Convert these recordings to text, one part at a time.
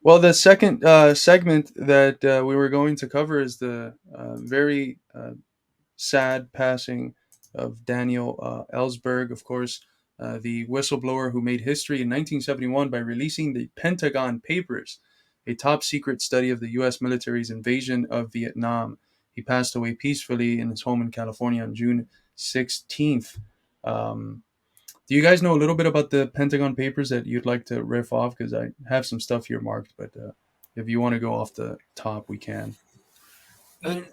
Well, the second segment that we were going to cover is the very sad passing of Daniel Ellsberg, of course, the whistleblower who made history in 1971 by releasing the Pentagon Papers, a top secret study of the U.S. military's invasion of Vietnam. He passed away peacefully in his home in California on June 16th. Um, do you guys know a little bit about the Pentagon Papers that you'd like to riff off? Because I have some stuff here marked, but if you want to go off the top, we can. And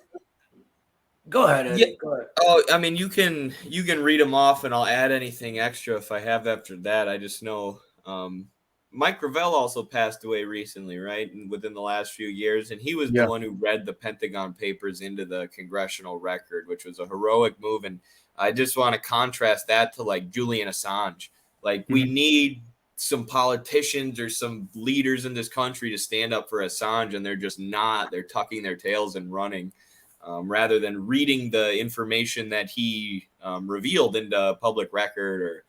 go ahead, Yeah. Eddie. Go ahead. Oh, I mean, you can read them off, and I'll add anything extra if I have after that. I just know Mike Gravel also passed away recently, right? And within the last few years, and he was the Yeah. one who read the Pentagon Papers into the congressional record, which was a heroic move. And I just want to contrast that to like Julian Assange. Like we Mhm. need some politicians or some leaders in this country to stand up for Assange, and they're just not. They're tucking their tails and running rather than reading the information that he revealed into public record, or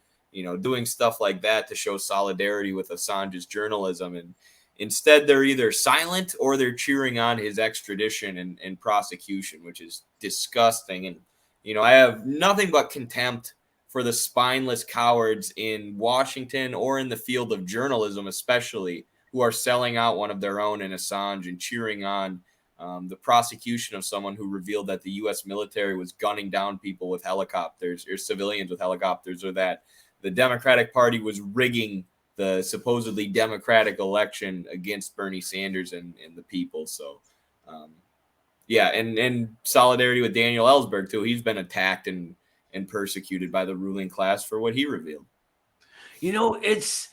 doing stuff like that to show solidarity with Assange's journalism. And instead they're either silent or they're cheering on his extradition and prosecution, which is disgusting. And I have nothing but contempt for the spineless cowards in Washington or in the field of journalism especially, who are selling out one of their own in Assange and cheering on the prosecution of someone who revealed that the U.S. military was gunning down people with helicopters, or civilians with helicopters, or that the Democratic Party was rigging the supposedly Democratic election against Bernie Sanders and the people. So, um, yeah, and solidarity with Daniel Ellsberg too. He's been attacked and persecuted by the ruling class for what he revealed. It's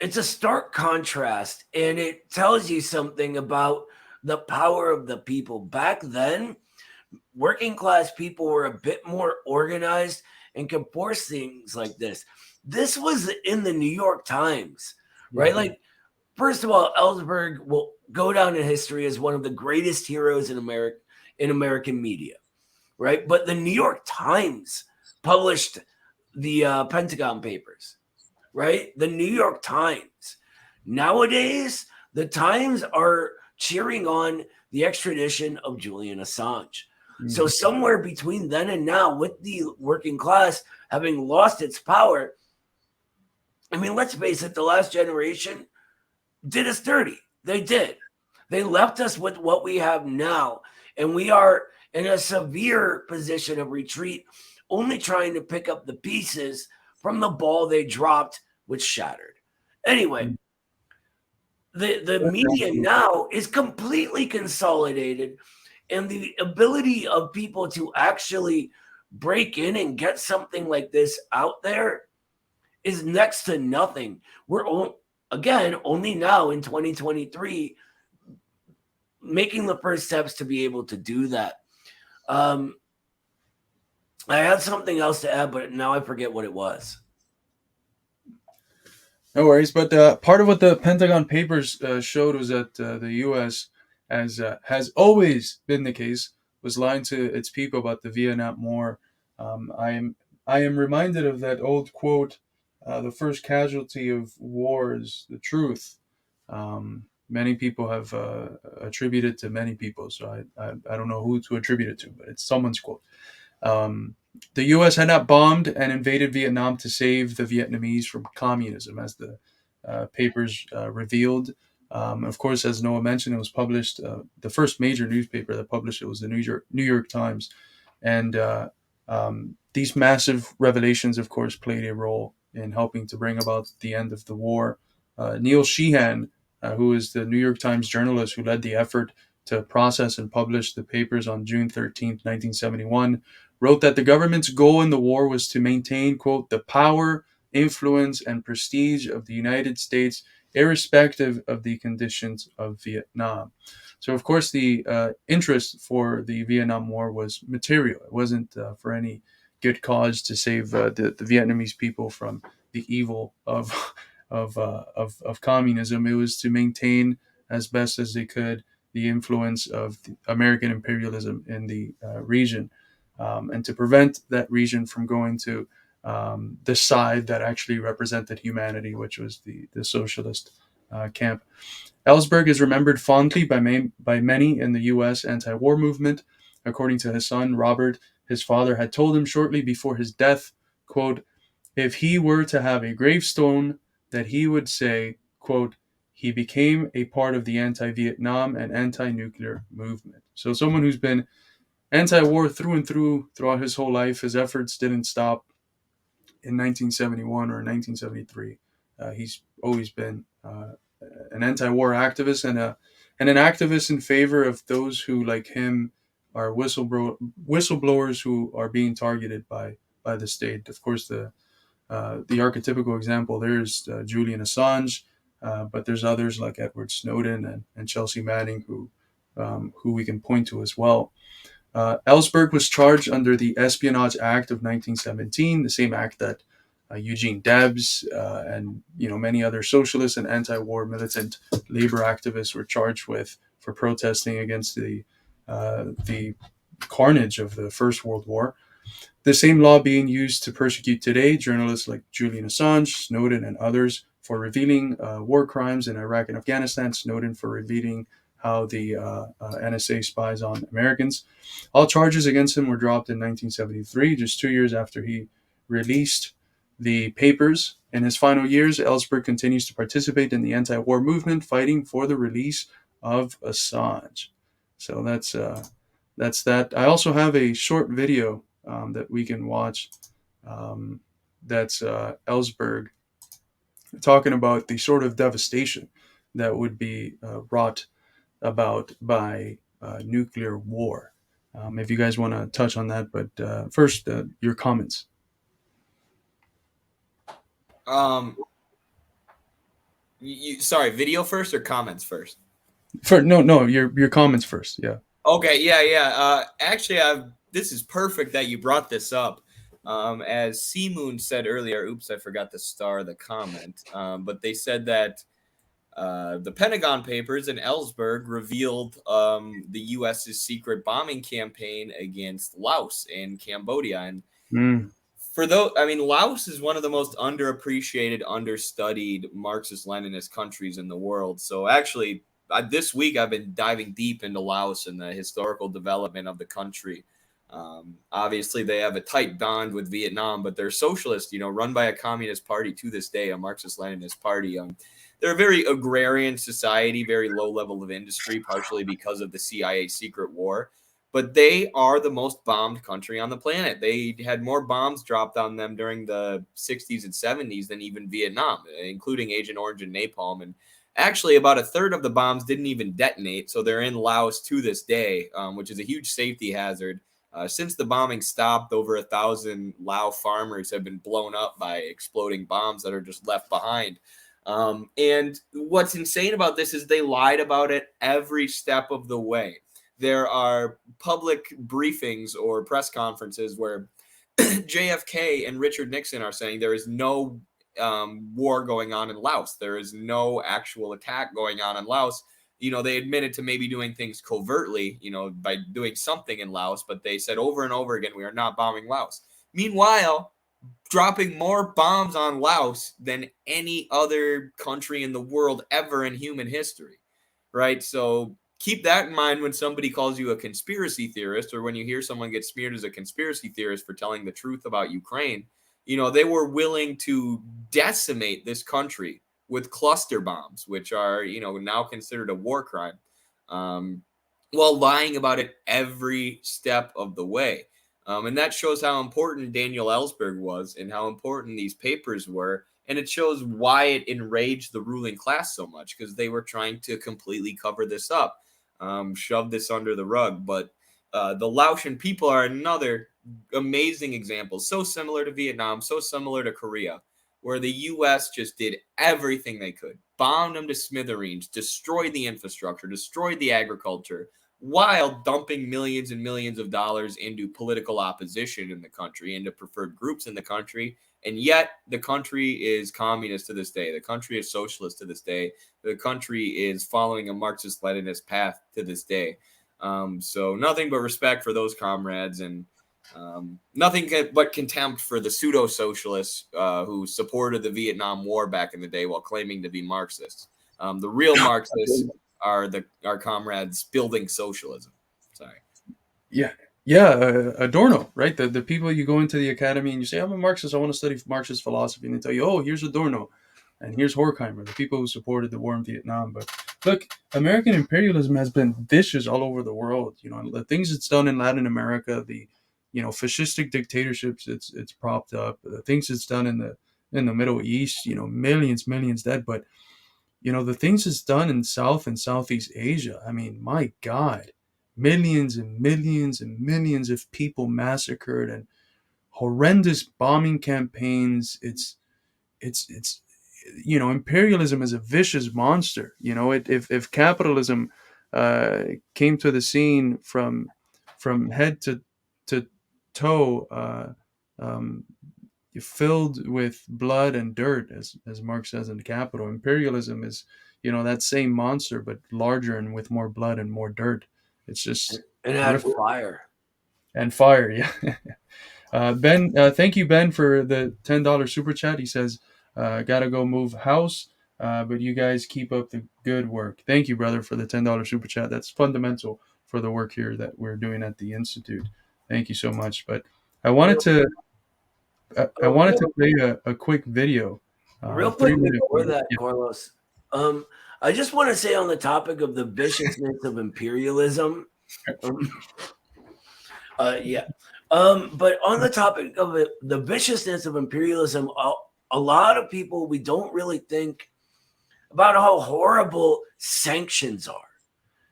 a stark contrast, and it tells you something about the power of the people. Back then, working class people were a bit more organized and could force things like this. This was in the New York Times, right? Yeah. Like, first of all, Ellsberg will go down in history as one of the greatest heroes in American media, right? But the New York Times published the Pentagon Papers, right? The New York Times. Nowadays, the Times are cheering on the extradition of Julian Assange. So Mhm. somewhere between then and now, with the working class having lost its power, I mean, let's face it, the last generation did us dirty. They did. They left us with what we have now, and we are in a severe position of retreat, only trying to pick up the pieces from the ball they dropped, which shattered. Anyway, Mhm. the media now is completely consolidated, and the ability of people to actually break in and get something like this out there is next to nothing. Again only now in 2023 making the first steps to be able to do that. um I had something else to add, but now I forget what it was. No worries, but part of what the Pentagon Papers showed was that the U.S., as has always been the case, was lying to its people about the Vietnam War. I am reminded of that old quote: "The first casualty of war is the truth." Many people have attributed to many people, so I don't know who to attribute it to, but it's someone's quote. Um, the U.S. had not bombed and invaded Vietnam to save the Vietnamese from communism, as the papers revealed. Of course, as Noah mentioned, it was published. The first major newspaper that published it was the New York Times, and these massive revelations, of course, played a role in helping to bring about the end of the war. Neil Sheehan, who is the New York Times journalist who led the effort to process and publish the papers on June 13th, 1971, wrote that the government's goal in the war was to maintain, quote, the power, influence, and prestige of the United States, irrespective of the conditions of Vietnam. So, of course, the interest for the Vietnam War was material. It wasn't for any good cause to save the Vietnamese people from the evil of of communism. It was to maintain as best as they could the influence of the American imperialism in the region, and to prevent that region from going to the side that actually represented humanity, which was the socialist camp. Ellsberg is remembered fondly by many in the U.S. anti-war movement. According to his son, Robert, his father had told him shortly before his death, quote, if he were to have a gravestone, that he would say, quote, he became a part of the anti-Vietnam and anti-nuclear movement. So someone who's been anti-war through and through throughout his whole life, his efforts didn't stop in 1971 or 1973. He's always been an anti-war activist and an activist in favor of those who, like him, are whistleblowers who are being targeted by the state. Of course, the archetypical example there is Julian Assange, but there's others like Edward Snowden and Chelsea Manning who we can point to as well. Ellsberg was charged under the Espionage Act of 1917, the same act that Eugene Debs and many other socialist and anti-war militant labor activists were charged with for protesting against the carnage of the First World War. The same law being used to persecute today journalists like Julian Assange, Snowden, and others for revealing war crimes in Iraq and Afghanistan, Snowden for revealing how the NSA spies on Americans. All charges against him were dropped in 1973, just 2 years after he released the papers. In his final years, Ellsberg continues to participate in the anti-war movement, fighting for the release of Assange. So that's that. I also have a short video that we can watch. That's Ellsberg talking about the sort of devastation that would be wrought about by nuclear war. If you guys want to touch on that, but first, your comments. Sorry, video first or comments first? No, your comments first. Yeah. Okay, yeah. Actually, this is perfect that you brought this up. As Seamoon said earlier, oops, I forgot to star the comment. But they said that the Pentagon Papers and Ellsberg revealed the U.S.'s secret bombing campaign against Laos and Cambodia. And for those, I mean, Laos is one of the most underappreciated, understudied Marxist-Leninist countries in the world. So actually, this week I've been diving deep into Laos and the historical development of the country. Obviously, they have a tight bond with Vietnam, but they're socialist, run by a communist party to this day, a Marxist-Leninist party. They're a very agrarian society, very low level of industry, partially because of the CIA secret war. But they are the most bombed country on the planet. They had more bombs dropped on them during the 60s and 70s than even Vietnam, including Agent Orange and napalm. And actually, about a third of the bombs didn't even detonate. So they're in Laos to this day, which is a huge safety hazard. Since the bombing stopped, over 1,000 Lao farmers have been blown up by exploding bombs that are just left behind. And what's insane about this is they lied about it every step of the way. There are public briefings or press conferences where JFK and Richard Nixon are saying there is no war going on in Laos. There is no actual attack going on in Laos. They admitted to maybe doing things covertly, by doing something in Laos, but they said over and over again, we are not bombing Laos. Meanwhile, dropping more bombs on Laos than any other country in the world ever in human history, right? So keep that in mind when somebody calls you a conspiracy theorist, or when you hear someone get smeared as a conspiracy theorist for telling the truth about Ukraine. They were willing to decimate this country with cluster bombs, which are, now considered a war crime, while lying about it every step of the way. And that shows how important Daniel Ellsberg was and how important these papers were. And it shows why it enraged the ruling class so much, because they were trying to completely cover this up, shove this under the rug. But the Laotian people are another amazing example, so similar to Vietnam, so similar to Korea, where the U.S. just did everything they could, bombed them to smithereens, destroyed the infrastructure, destroyed the agriculture, while dumping millions and millions of dollars into political opposition in the country, into preferred groups in the country. And yet the country is communist to this day. The country is socialist to this day. The country is following a Marxist-Leninist path to this day. So nothing but respect for those comrades, and nothing but contempt for the pseudo-socialists who supported the Vietnam War back in the day while claiming to be Marxists. The real Marxists are our comrades building socialism. Sorry. Yeah, Adorno, right? The people you go into the academy and you say, I'm a Marxist, I want to study Marxist philosophy, and they tell you, oh, here's Adorno, and here's Horkheimer, the people who supported the war in Vietnam. But look, American imperialism has been vicious all over the world. You know, the things it's done in Latin America, the fascistic dictatorships it's propped up, the things it's done in the Middle East, millions dead. But the things it's done in South and Southeast Asia, I mean, my God, millions and millions and millions of people massacred and horrendous bombing campaigns. It's imperialism is a vicious monster. If capitalism came to the scene from head to toe, um, filled with blood and dirt, as Marx says in Capital. Imperialism is, that same monster, but larger and with more blood and more dirt. It's just And add horrific. fire. And fire, yeah. Ben, thank you, Ben, for the $10 super chat. He says, "Gotta go move house, but you guys keep up the good work." Thank you, brother, for the $10 super chat. That's fundamental for the work here that we're doing at the institute. Thank you so much. But I wanted to I wanted to play a quick video. Real quick 3 minute before video. that, Yeah. Carlos, I just want to say on the topic of the viciousness of imperialism, um, yeah. But on the topic of it, the viciousness of imperialism, a lot of people, we don't really think about how horrible sanctions are.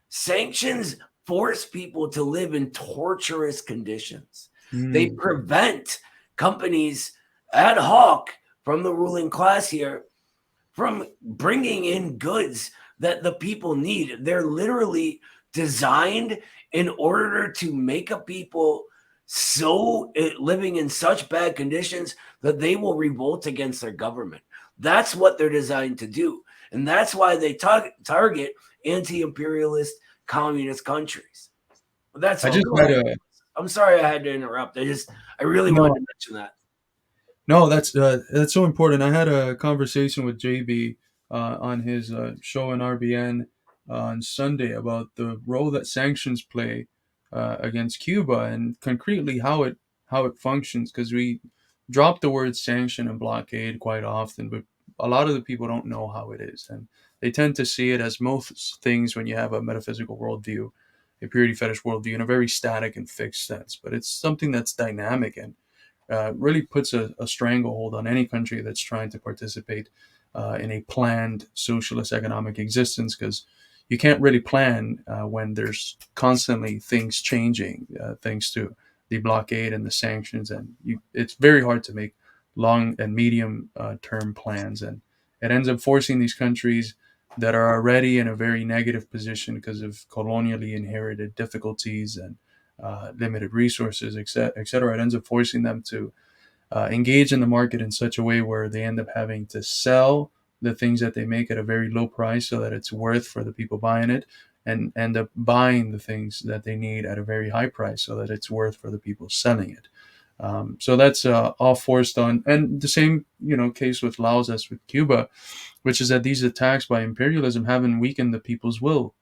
Sanctions force people to live in torturous conditions. They prevent companies ad hoc from the ruling class here from bringing in goods that the people need. They're literally designed in order to make a people so living in such bad conditions that they will revolt against their government. That's what they're designed to do. And that's why they target anti-imperialist communist countries. That's I all. just had a I'm sorry I had to interrupt. I really no. wanted to mention that. No, that's so important. I had a conversation with JB on his show in RBN on Sunday about the role that sanctions play against Cuba and concretely how it functions. Because we drop the word sanction and blockade quite often, but a lot of the people don't know how it is, and they tend to see it as most things when you have a metaphysical worldview, a purity fetish worldview, in a very static and fixed sense. But it's something that's dynamic and really puts a stranglehold on any country that's trying to participate in a planned socialist economic existence, because you can't really plan when there's constantly things changing thanks to the blockade and the sanctions, and it's very hard to make long and medium term plans, and it ends up forcing these countries that are already in a very negative position because of colonially inherited difficulties and limited resources, etc. It ends up forcing them to engage in the market in such a way where they end up having to sell the things that they make at a very low price so that it's worth for the people buying it, and end up buying the things that they need at a very high price so that it's worth for the people selling it. So that's all forced on, and the same case with Laos as with Cuba, which is that these attacks by imperialism haven't weakened the people's will.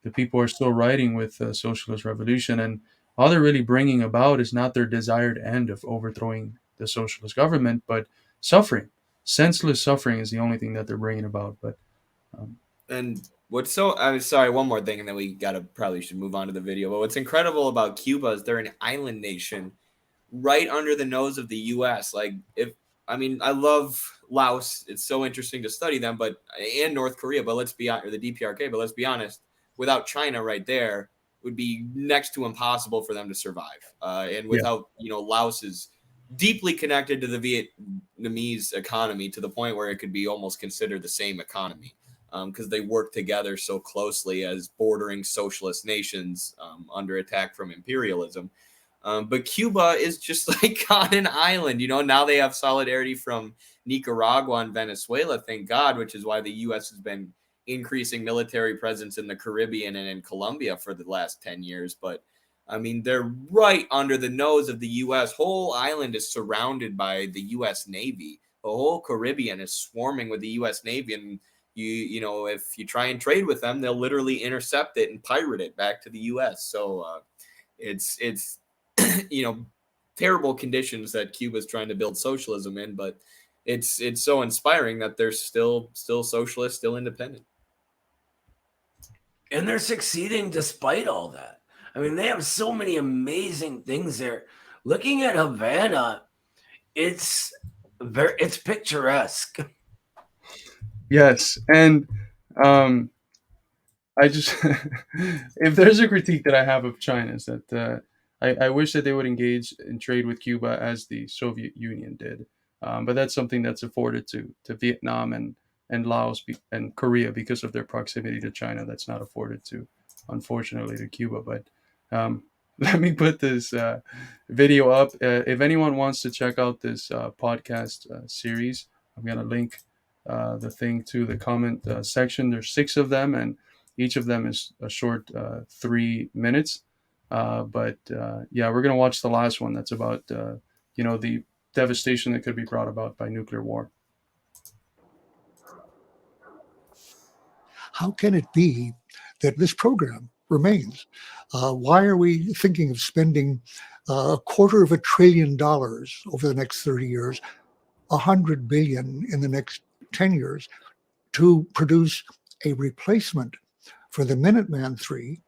The people are still riding with the socialist revolution, and all they're really bringing about is not their desired end of overthrowing the socialist government, but suffering. Senseless suffering is the only thing that they're bringing about. But And what's so, I'm sorry, one more thing, and then we probably should move on to the video. But what's incredible about Cuba is they're an island nation right under the nose of the U.S. I love Laos. It's so interesting to study them, and North Korea. But let's be honest, or the DPRK. But let's be honest, without China right there, it would be next to impossible for them to survive. And without, Laos is deeply connected to the Vietnamese economy to the point where it could be almost considered the same economy. Because they work together so closely as bordering socialist nations under attack from imperialism. But Cuba is just like on an island, now they have solidarity from Nicaragua and Venezuela, thank God, which is why the U.S. has been increasing military presence in the Caribbean and in Colombia for the last 10 years. But they're right under the nose of the U.S. Whole island is surrounded by the U.S. Navy. The whole Caribbean is swarming with the U.S. Navy. And you know, if you try and trade with them, they'll literally intercept it and pirate it back to the U.S. So it's you know, terrible conditions that Cuba's trying to build socialism in, but it's so inspiring that they're still socialist, still independent. And they're succeeding despite all that. I mean, they have so many amazing things there. Looking at Havana, it's picturesque. Yes, and I just if there's a critique that I have of China is that I wish that they would engage in trade with Cuba as the Soviet Union did, but that's something that's afforded to Vietnam and Laos and Korea because of their proximity to China. That's not afforded to, unfortunately, to Cuba. But let me put this video up. If anyone wants to check out this podcast series, I'm gonna link the thing to the comment section. There's 6 of them, and each of them is a short 3 minutes. But yeah, we're going to watch the last one that's about, you know, the devastation that could be brought about by nuclear war. How can it be that this program remains? Why are we thinking of spending $250 billion over the next 30 years, $100 billion in the next 10 years to produce a replacement for the Minuteman III,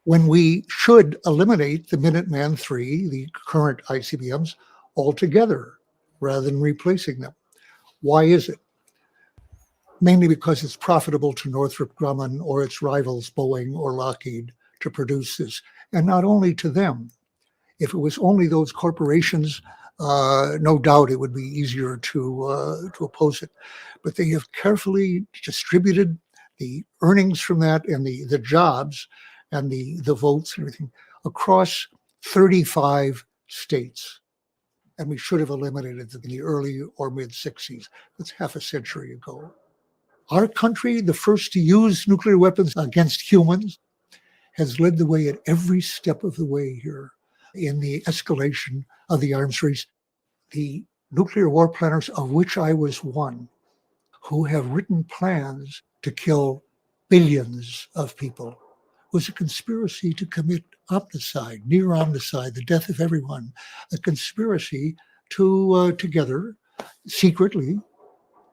when we should eliminate the Minuteman III, the current ICBMs, altogether rather than replacing them? Why is it? Mainly because it's profitable to Northrop Grumman or its rivals, Boeing or Lockheed, to produce this. And not only to them. If it was only those corporations, no doubt it would be easier to oppose it. But they have carefully distributed the earnings from that and the jobs and the votes and everything across 35 states. And we should have eliminated them in the early or mid 60s. That's half a century ago. Our country, the first to use nuclear weapons against humans, has led the way at every step of the way here in the escalation of the arms race. The nuclear war planners, of which I was one, who have written plans to kill billions of people, was a conspiracy to commit omnicide, near omnicide, the death of everyone, a conspiracy to together, secretly,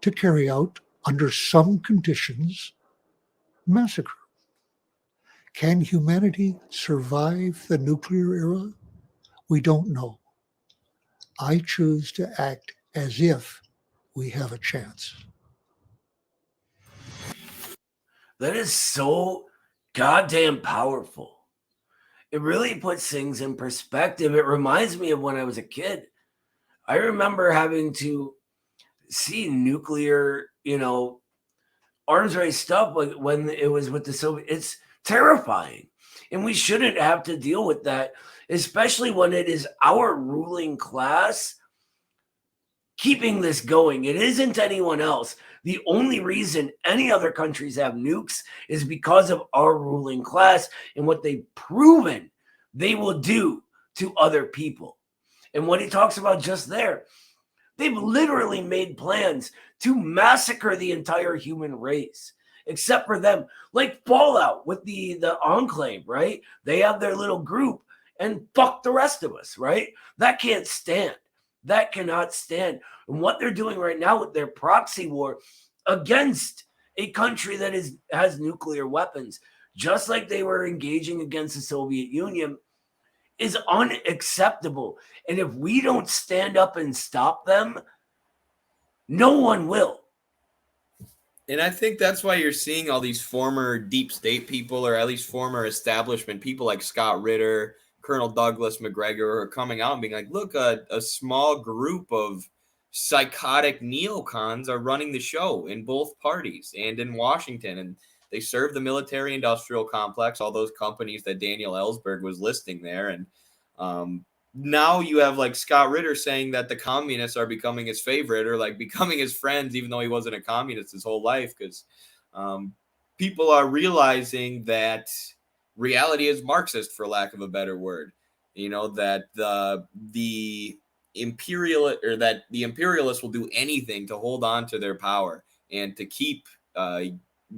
to carry out, under some conditions, massacre. Can humanity survive the nuclear era? We don't know. I choose to act as if we have a chance. That is so goddamn powerful. It really puts things in perspective. It reminds me of when I was a kid. I remember having to see nuclear, arms race stuff like when it was with the Soviet. It's terrifying. And we shouldn't have to deal with that, especially when it is our ruling class keeping this going. It isn't anyone else. The only reason any other countries have nukes is because of our ruling class and what they've proven they will do to other people. And what he talks about just there, they've literally made plans to massacre the entire human race, except for them. Like Fallout with the Enclave, right? They have their little group and fuck the rest of us, right? That can't stand. That cannot stand. And what they're doing right now with their proxy war against a country that has nuclear weapons, just like they were engaging against the Soviet Union, is unacceptable. And if we don't stand up and stop them, no one will. And I think that's why you're seeing all these former deep state people, or at least former establishment people like Scott Ritter, Colonel Douglas McGregor, are coming out and being like, look, a small group of psychotic neocons are running the show in both parties and in Washington. And they serve the military industrial complex, all those companies that Daniel Ellsberg was listing there. And now you have like Scott Ritter saying that the communists are becoming his favorite, or like becoming his friends, even though he wasn't a communist his whole life, because people are realizing that reality is Marxist, for lack of a better word. That the imperialists will do anything to hold on to their power and to keep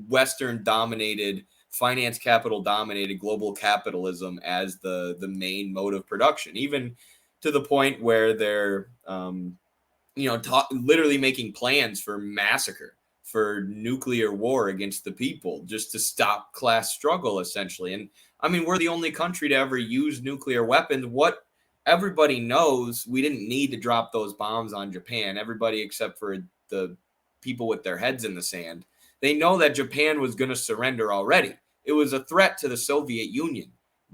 Western dominated, finance capital dominated global capitalism as the main mode of production, even to the point where they're literally making plans for massacre, for nuclear war against the people, just to stop class struggle, essentially. And I mean, we're the only country to ever use nuclear weapons. What everybody knows, we didn't need to drop those bombs on Japan. Everybody except for the people with their heads in the sand. They know that Japan was going to surrender already. It was a threat to the Soviet Union.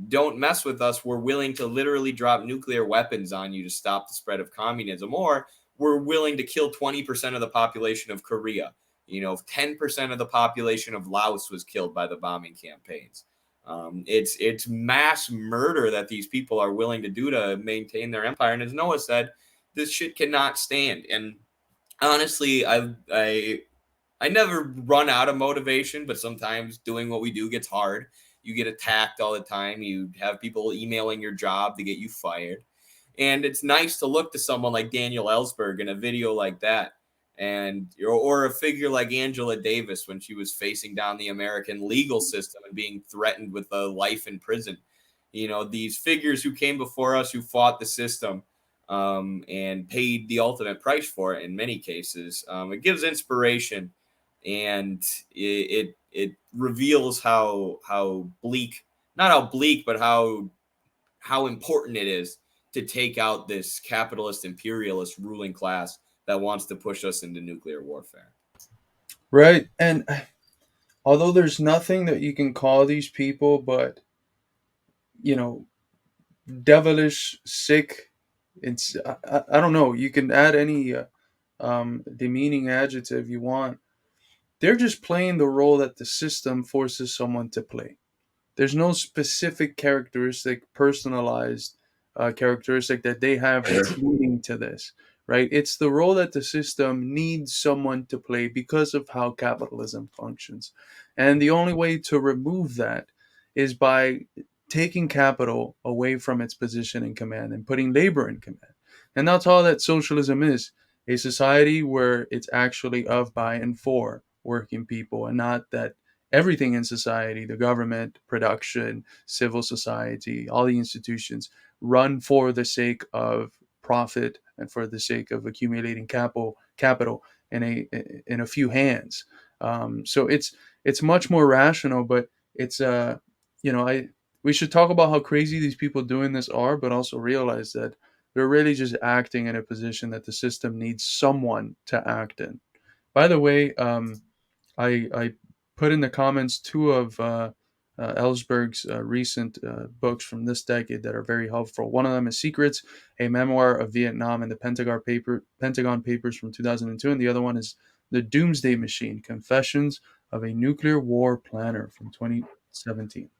Don't mess with us. We're willing to literally drop nuclear weapons on you to stop the spread of communism, or we're willing to kill 20% of the population of Korea. 10% of the population of Laos was killed by the bombing campaigns. It's mass murder that these people are willing to do to maintain their empire. And as Noah said, this shit cannot stand. And honestly, I never run out of motivation, but sometimes doing what we do gets hard. You get attacked all the time. You have people emailing your job to get you fired. And it's nice to look to someone like Daniel Ellsberg in a video like that, or a figure like Angela Davis when she was facing down the American legal system and being threatened with a life in prison. These figures who came before us, who fought the system, and paid the ultimate price for it in many cases. It gives inspiration, and it reveals how bleak, not how bleak, but how important it is to take out this capitalist imperialist ruling class that wants to push us into nuclear warfare. Right. And although there's nothing that you can call these people but, devilish, sick, it's, I don't know, you can add any demeaning adjective you want. They're just playing the role that the system forces someone to play. There's no specific characteristic, personalized characteristic that they have that's leading to this, right? It's the role that the system needs someone to play because of how capitalism functions. And the only way to remove that is by taking capital away from its position in command and putting labor in command. And that's all that socialism is, a society where it's actually of, by, and for working people, and not that everything in society, the government, production, civil society, all the institutions, run for the sake of profit and for the sake of accumulating capital in a few hands. So it's much more rational, but it's I we should talk about how crazy these people doing this are, but also realize that they're really just acting in a position that the system needs someone to act in. By the way, I put in the comments two of Ellsberg's recent books from this decade that are very helpful. One of them is Secrets, a memoir of Vietnam, and the Pentagon Papers from 2002, and the other one is The Doomsday Machine: Confessions of a Nuclear War Planner from 2017.